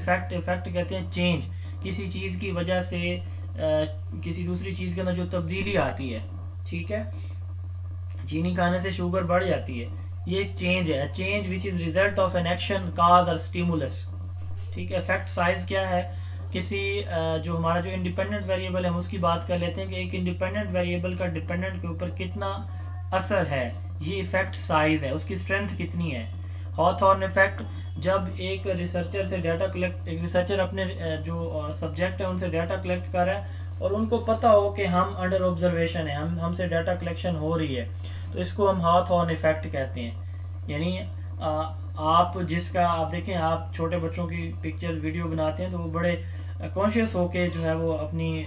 Effect, effect कहते हैं change, किसी चीज़ की वजह से किसी दूसरी चीज़ के अंदर जो तब्दीली आती है, ठीक है, चीनी खाने से शुगर बढ़ जाती है, ये एक चेंज है, change which is result of an action cause और स्टिमुलस, ठीक है। इफेक्ट साइज क्या है, किसी जो हमारा जो इंडिपेंडेंट वेरिएबल है हम उसकी बात कर लेते हैं कि एक इंडिपेंडेंट वेरिएबल का डिपेंडेंट के ऊपर कितना असर है, ये इफेक्ट साइज है, उसकी स्ट्रेंथ कितनी है। हॉथॉर्न इफेक्ट, जब एक रिसर्चर से डाटा कलेक्ट, एक रिसर्चर अपने जो सब्जेक्ट है उनसे डाटा कलेक्ट कर रहा है और उनको पता हो कि हम अंडर ऑब्जर्वेशन है, हमसे डाटा कलेक्शन हो रही है, तो इसको हम हॉथॉर्न इफेक्ट कहते हैं। यानी आप जिसका आप देखें, आप छोटे बच्चों की पिक्चर वीडियो बनाते हैं तो वो बड़े कॉन्शियस होके जो है वो अपनी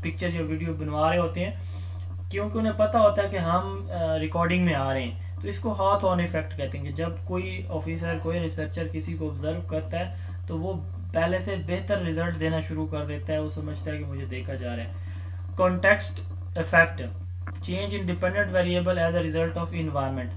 पिक्चर या वीडियो बनवा रहे होते हैं, क्योंकि उन्हें पता होता है कि हम रिकॉर्डिंग में आ रहे हैं। तो इसको हाथ ऑन इफेक्ट कहते हैं कि जब कोई ऑफिसर, कोई रिसर्चर किसी को ऑब्जर्व करता है तो वो पहले से बेहतर रिजल्ट देना शुरू कर देता है, वो समझता है कि मुझे देखा जा रहा है। Context effect, change in dependent variable as a result of environment.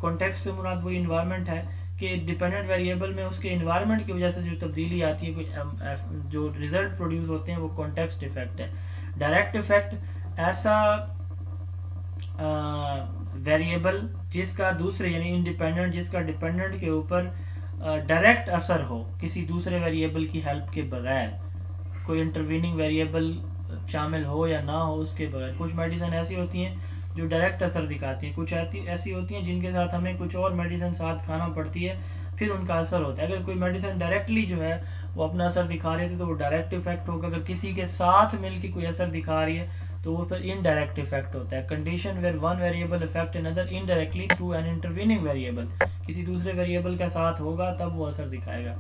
Context से मुराद वो इन्वायरमेंट है कि डिपेंडेंट वेरिएबल में उसके इन्वायरमेंट की वजह से जो तब्दीली आती है, कोई जो रिजल्ट प्रोड्यूस होते हैं, वो कॉन्टेक्स्ट इफेक्ट है। डायरेक्ट इफेक्ट, ऐसा वेरिएबल जिसका दूसरे यानी इंडिपेंडेंट, जिसका डिपेंडेंट के ऊपर डायरेक्ट असर हो किसी दूसरे वेरिएबल की हेल्प के बगैर, कोई इंटरवीनिंग वेरिएबल शामिल हो या ना हो उसके बगैर। कुछ मेडिसिन ऐसी होती हैं जो डायरेक्ट असर दिखाती हैं, कुछ ऐसी होती हैं जिनके साथ हमें कुछ और मेडिसिन साथ खाना पड़ती है, फिर उनका असर होता है। अगर कोई मेडिसिन डायरेक्टली जो है वो अपना असर दिखा रही थी तो वो डायरेक्ट इफेक्ट होगा, अगर किसी के साथ मिलकर कोई असर दिखा रही है तो वो फिर इनडायरेक्ट इफेक्ट होता है। Condition where one variable effect another indirectly through an intervening variable, किसी दूसरे वेरिएबल का साथ होगा तब वो असर दिखाएगा।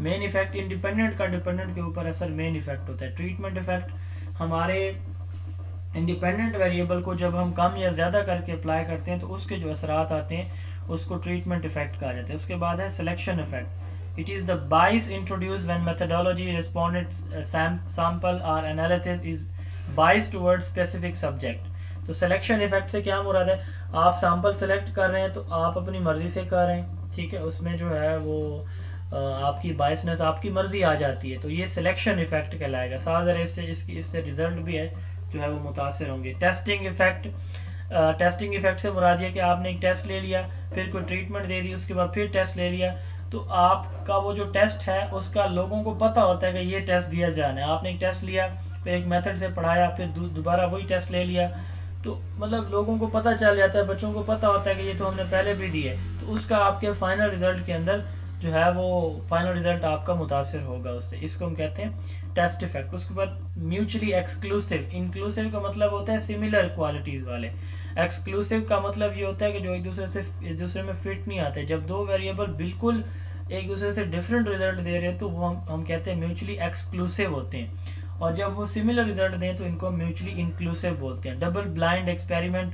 मेन इफेक्ट, इंडिपेंडेंट का डिपेंडेंट के ऊपर असर मेन इफेक्ट होता है। ट्रीटमेंट इफेक्ट, हमारे इंडिपेंडेंट वेरिएबल को जब हम कम या ज़्यादा करके अप्लाई करते हैं तो उसके जो असरात आते हैं उसको ट्रीटमेंट इफेक्ट कहा जाता है। उसके बाद है selection effect, it is the bias introduced when methodology responded sample और analysis is bias toward specific subject. तो सिलेक्शन इफेक्ट से क्या मुराद है, आप सैंपल सेलेक्ट कर रहे हैं तो आप अपनी मर्जी से कर रहे हैं, ठीक है, उसमें जो है वो आपकी बायसनेस, आपकी मर्जी आ जाती है, तो ये सिलेक्शन इफेक्ट कहलाएगा। साथ इससे रिजल्ट भी है जो है वो मुतासर होंगे। टेस्टिंग इफेक्ट, टेस्टिंग इफेक्ट से मुराद है कि आपने एक टेस्ट ले लिया, फिर कोई ट्रीटमेंट दे दी, उसके बाद फिर टेस्ट ले लिया, तो आपका वो जो टेस्ट है उसका लोगों को पता होता है कि ये टेस्ट दिया जाना है। आपने एक टेस्ट लिया, फिर एक मेथड से पढ़ाया, फिर दोबारा वही टेस्ट ले लिया, तो मतलब लोगों को पता चल जाता है, बच्चों को पता होता है कि ये तो हमने पहले भी दी है, तो उसका आपके फाइनल रिजल्ट के अंदर जो है वो फाइनल रिजल्ट आपका मुतासर होगा उससे। इसको हम कहते हैं टेस्ट इफेक्ट। उसके बाद म्यूचुअली एक्सक्लूसिव, इंक्लूसिव का मतलब होता है सिमिलर क्वालिटीज वाले, एक्सक्लूसिव का मतलब ये होता है कि जो एक दूसरे में फिट नहीं आते। जब दो वेरिएबल बिल्कुल एक दूसरे से डिफरेंट रिजल्ट दे रहे हैं तो वो हम कहते हैं म्यूचुअली एक्सक्लूसिव होते हैं, और जब वो सिमिलर रिजल्ट दें तो इनको म्यूचुअली इंक्लूसिव बोलते हैं। Double blind experiment,